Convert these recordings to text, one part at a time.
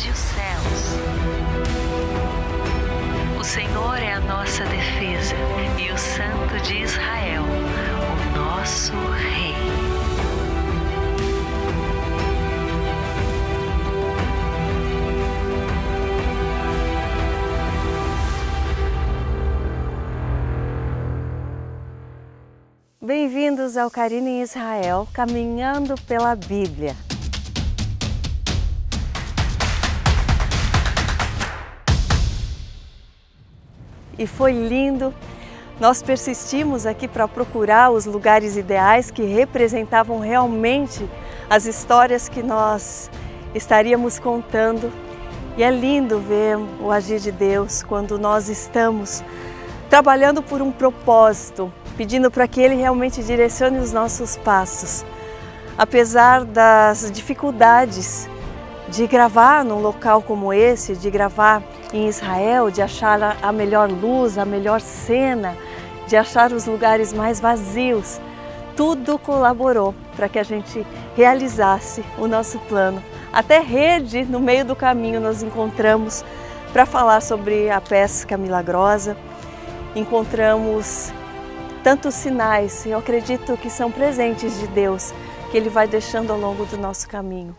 e os céus. O Senhor é a nossa defesa e o Santo de Israel, o nosso Rei. Bem-vindos ao Karina em Israel, caminhando pela Bíblia. E foi lindo. Nós persistimos aqui para procurar os lugares ideais que representavam realmente as histórias que nós estaríamos contando. E é lindo ver o agir de Deus quando nós estamos trabalhando por um propósito, pedindo para que Ele realmente direcione os nossos passos. Apesar das dificuldades de gravar num local como esse, de gravar em Israel, de achar a melhor luz, a melhor cena, de achar os lugares mais vazios, tudo colaborou para que a gente realizasse o nosso plano. Até rede no meio do caminho nós encontramos para falar sobre a pesca milagrosa. Encontramos tantos sinais, eu acredito que são presentes de Deus, que Ele vai deixando ao longo do nosso caminho.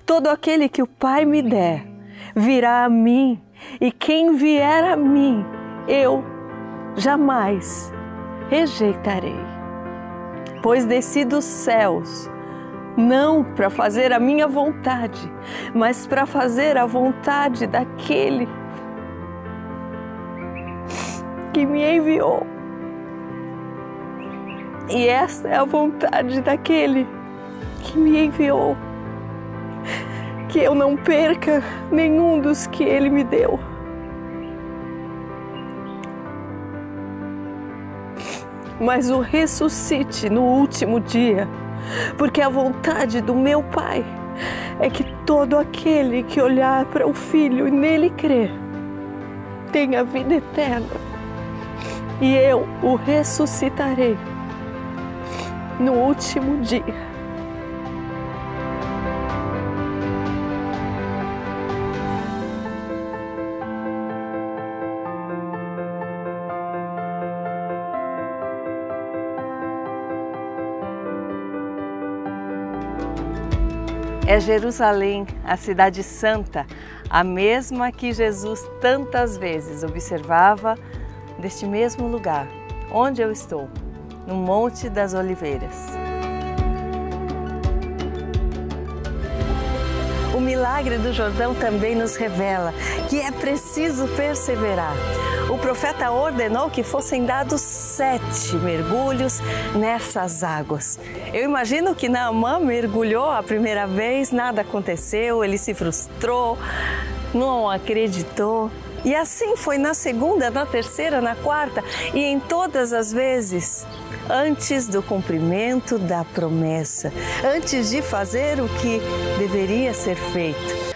Todo aquele que o Pai me der virá a mim, e quem vier a mim, eu jamais rejeitarei. Pois desci dos céus, não para fazer a minha vontade, mas para fazer a vontade daquele que me enviou. E esta é a vontade daquele que me enviou, que eu não perca nenhum dos que Ele me deu. Mas o ressuscite no último dia, porque a vontade do meu Pai é que todo aquele que olhar para o Filho e nele crer tenha vida eterna, e eu o ressuscitarei no último dia. É Jerusalém, a cidade santa, a mesma que Jesus tantas vezes observava deste mesmo lugar, onde eu estou, no Monte das Oliveiras. O milagre do Jordão também nos revela que é preciso perseverar. O profeta ordenou que fossem dados 7 mergulhos nessas águas. Eu imagino que Naamã mergulhou a primeira vez, nada aconteceu, ele se frustrou, não acreditou. E assim foi na segunda, na terceira, na quarta e em todas as vezes, antes do cumprimento da promessa, antes de fazer o que deveria ser feito.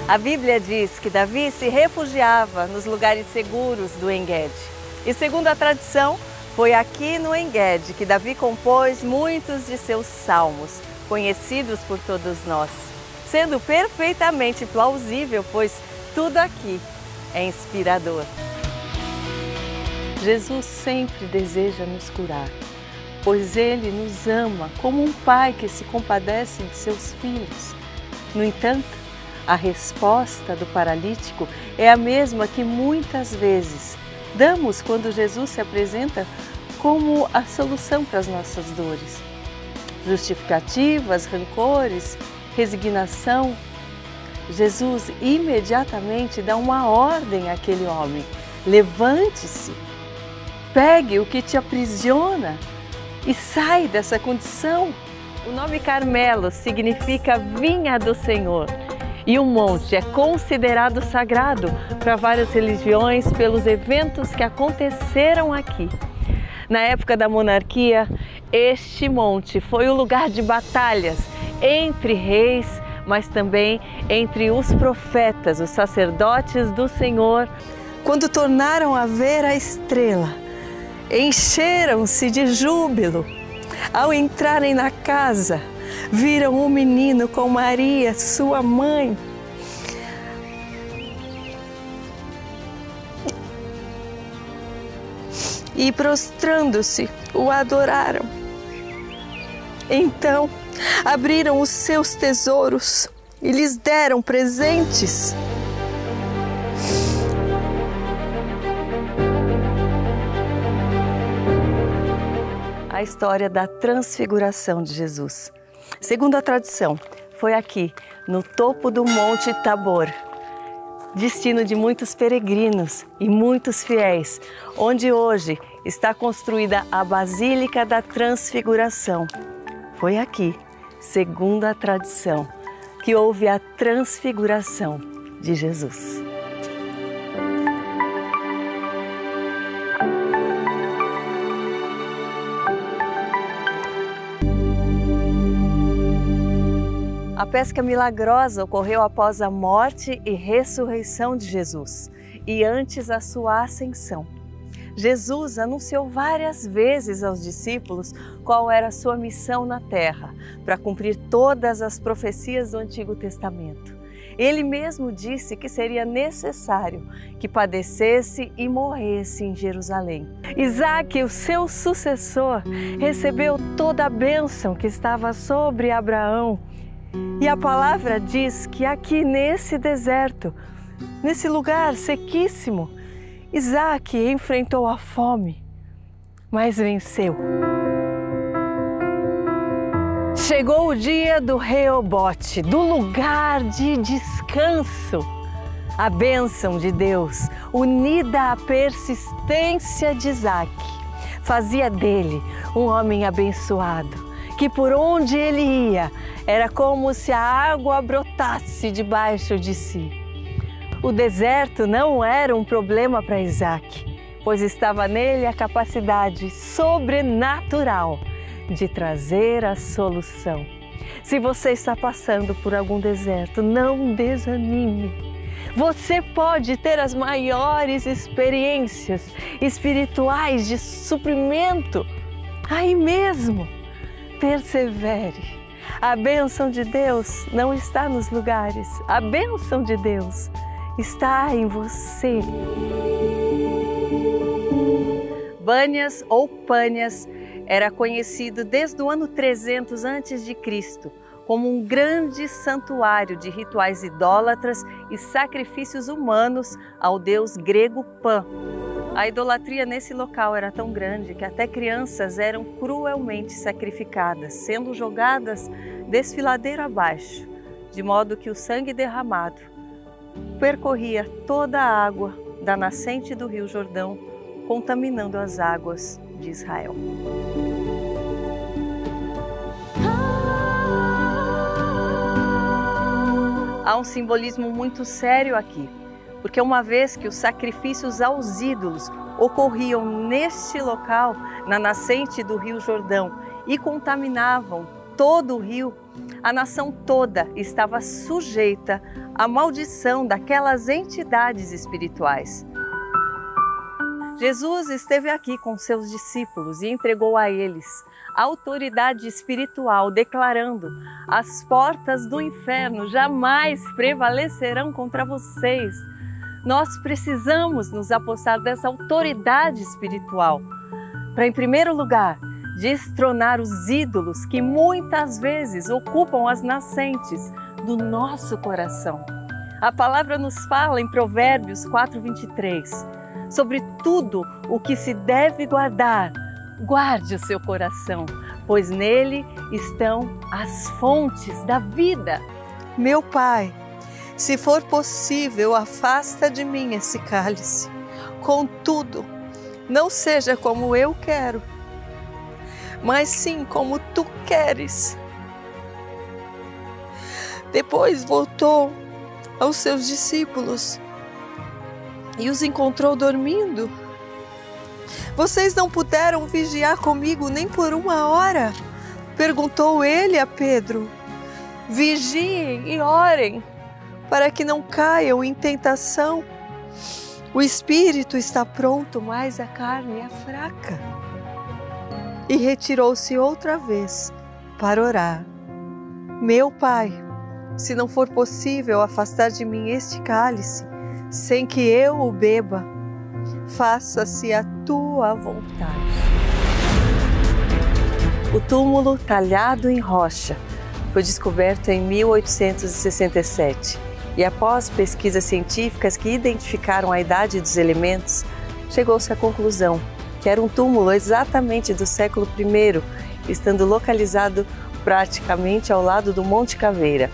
A Bíblia diz que Davi se refugiava nos lugares seguros do En-Gedi. E segundo a tradição, foi aqui no En-Gedi que Davi compôs muitos de seus salmos, conhecidos por todos nós, sendo perfeitamente plausível, pois tudo aqui é inspirador. Jesus sempre deseja nos curar, pois Ele nos ama como um pai que se compadece de seus filhos. No entanto, a resposta do paralítico é a mesma que muitas vezes damos quando Jesus se apresenta como a solução para as nossas dores. Justificativas, rancores, resignação. Jesus imediatamente dá uma ordem àquele homem: levante-se, pegue o que te aprisiona e sai dessa condição. O nome Carmelo significa vinha do Senhor e o monte é considerado sagrado para várias religiões pelos eventos que aconteceram aqui. Na época da monarquia, este monte foi o lugar de batalhas entre reis, mas também entre os profetas, os sacerdotes do Senhor. Quando tornaram a ver a estrela, encheram-se de júbilo. Ao entrarem na casa, viram um menino com Maria, sua mãe. E prostrando-se, o adoraram. Então, abriram os seus tesouros e lhes deram presentes. A história da transfiguração de Jesus. Segundo a tradição, foi aqui, no topo do Monte Tabor, destino de muitos peregrinos e muitos fiéis, onde hoje está construída a Basílica da Transfiguração. Foi aqui, segundo a tradição, que houve a transfiguração de Jesus. A pesca milagrosa ocorreu após a morte e ressurreição de Jesus e antes a sua ascensão. Jesus anunciou várias vezes aos discípulos qual era a sua missão na terra, para cumprir todas as profecias do Antigo Testamento. Ele mesmo disse que seria necessário que padecesse e morresse em Jerusalém. Isaque, o seu sucessor, recebeu toda a bênção que estava sobre Abraão. E a palavra diz que aqui nesse deserto, nesse lugar sequíssimo, Isaque enfrentou a fome, mas venceu. Chegou o dia do Reobote, do lugar de descanso. A bênção de Deus, unida à persistência de Isaque, fazia dele um homem abençoado, que por onde ele ia, era como se a água brotasse debaixo de si. O deserto não era um problema para Isaque, pois estava nele a capacidade sobrenatural de trazer a solução. Se você está passando por algum deserto, não desanime. Você pode ter as maiores experiências espirituais de suprimento aí mesmo. Persevere. A bênção de Deus não está nos lugares. A bênção de Deus está em você. Banias ou Panias era conhecido desde o ano 300 a.C. como um grande santuário de rituais idólatras e sacrifícios humanos ao deus grego Pan. A idolatria nesse local era tão grande que até crianças eram cruelmente sacrificadas, sendo jogadas desfiladeiro abaixo, de modo que o sangue derramado percorria toda a água da nascente do Rio Jordão, contaminando as águas de Israel. Há um simbolismo muito sério aqui, porque uma vez que os sacrifícios aos ídolos ocorriam neste local, na nascente do Rio Jordão, e contaminavam todo o rio, a nação toda estava sujeita à maldição daquelas entidades espirituais. Jesus esteve aqui com seus discípulos e entregou a eles a autoridade espiritual, declarando: as portas do inferno jamais prevalecerão contra vocês. nós precisamos nos apossar dessa autoridade espiritual para, em primeiro lugar, destronar os ídolos que muitas vezes ocupam as nascentes do nosso coração. A palavra nos fala em Provérbios 4:23, sobre tudo o que se deve guardar, guarde o seu coração, pois nele estão as fontes da vida. Meu Pai, se for possível, afasta de mim esse cálice. Contudo, não seja como eu quero, mas sim como tu queres. Depois voltou aos seus discípulos e os encontrou dormindo. Vocês não puderam vigiar comigo nem por 1 hora? Perguntou ele a Pedro. Vigiem e orem, para que não caiam em tentação. O espírito está pronto, mas a carne é fraca. E retirou-se outra vez para orar. Meu Pai, se não for possível afastar de mim este cálice, sem que eu o beba, faça-se a tua vontade. O túmulo talhado em rocha foi descoberto em 1867 e, após pesquisas científicas que identificaram a idade dos elementos, chegou-se à conclusão que era um túmulo exatamente do século I, estando localizado praticamente ao lado do Monte Caveira,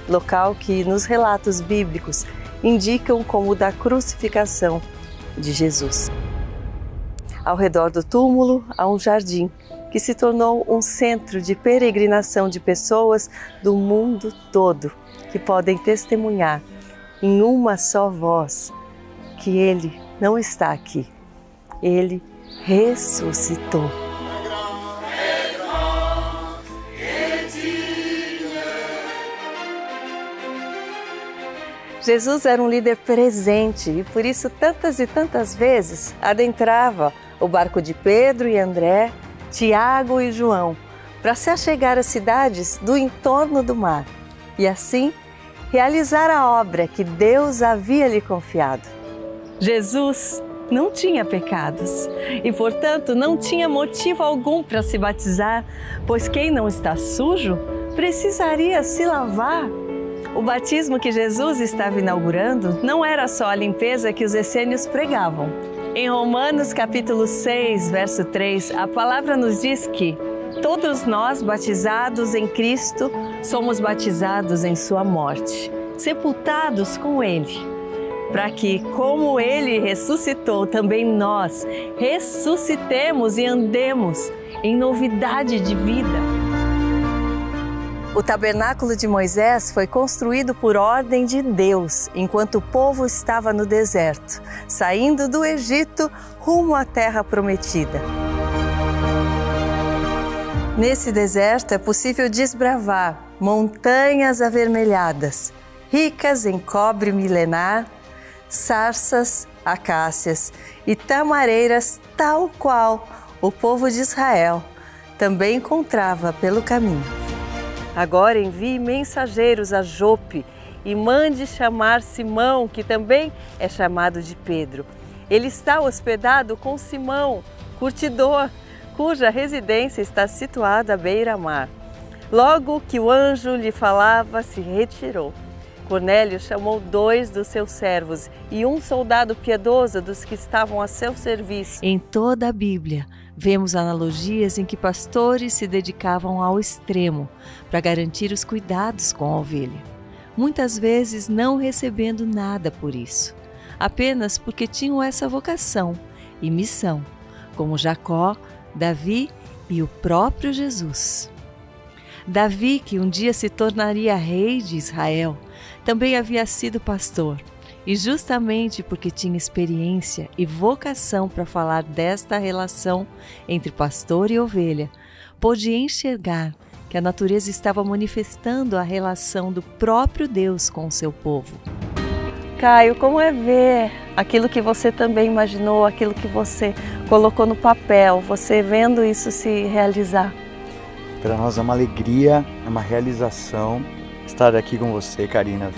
local que nos relatos bíblicos indicam como o da crucificação de Jesus. Ao redor do túmulo há um jardim que se tornou um centro de peregrinação de pessoas do mundo todo que podem testemunhar em uma só voz que Ele não está aqui. Ele ressuscitou. Jesus era um líder presente e por isso tantas e tantas vezes adentrava o barco de Pedro e André, Tiago e João, para se achegar às cidades do entorno do mar e assim realizar a obra que Deus havia lhe confiado. Jesus não tinha pecados e, portanto, não tinha motivo algum para se batizar, pois quem não está sujo precisaria se lavar. O batismo que Jesus estava inaugurando não era só a limpeza que os essênios pregavam. Em Romanos capítulo 6, verso 3, a palavra nos diz que todos nós, batizados em Cristo, somos batizados em sua morte, sepultados com Ele, para que, como Ele ressuscitou, também nós ressuscitemos e andemos em novidade de vida. O tabernáculo de Moisés foi construído por ordem de Deus, enquanto o povo estava no deserto, saindo do Egito rumo à terra prometida. Nesse deserto é possível desbravar montanhas avermelhadas, ricas em cobre milenar, sarças, acácias e tamareiras, tal qual o povo de Israel também encontrava pelo caminho. Agora envie mensageiros a Jope e mande chamar Simão, que também é chamado de Pedro. Ele está hospedado com Simão, curtidor, cuja residência está situada à beira-mar. Logo que o anjo lhe falava, se retirou. Cornélio chamou 2 dos seus servos e um soldado piedoso dos que estavam a seu serviço. Em toda a Bíblia, vemos analogias em que pastores se dedicavam ao extremo para garantir os cuidados com a ovelha, muitas vezes não recebendo nada por isso, apenas porque tinham essa vocação e missão, como Jacó, Davi e o próprio Jesus. Davi, que um dia se tornaria rei de Israel, também havia sido pastor. E justamente porque tinha experiência e vocação para falar desta relação entre pastor e ovelha, pôde enxergar que a natureza estava manifestando a relação do próprio Deus com o seu povo. Caio, como é ver aquilo que você também imaginou, aquilo que você colocou no papel, você vendo isso se realizar? Para nós é uma alegria, é uma realização estar aqui com você, Karina,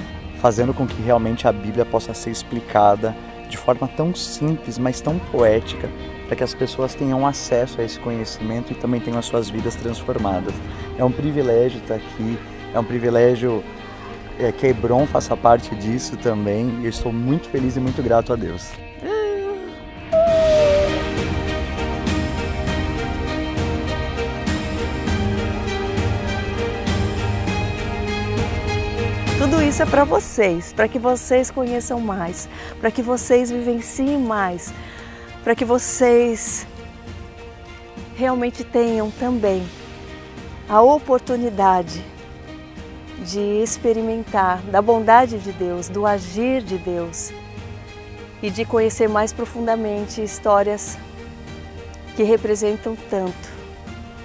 fazendo com que realmente a Bíblia possa ser explicada de forma tão simples, mas tão poética, para que as pessoas tenham acesso a esse conhecimento e também tenham as suas vidas transformadas. É um privilégio estar aqui, é um privilégio que a Hebron faça parte disso também, e eu estou muito feliz e muito grato a Deus. Tudo isso é para vocês, para que vocês conheçam mais, para que vocês vivenciem mais, para que vocês realmente tenham também a oportunidade de experimentar da bondade de Deus, do agir de Deus e de conhecer mais profundamente histórias que representam tanto,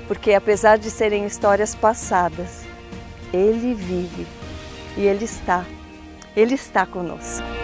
porque apesar de serem histórias passadas, Ele vive. E Ele está conosco.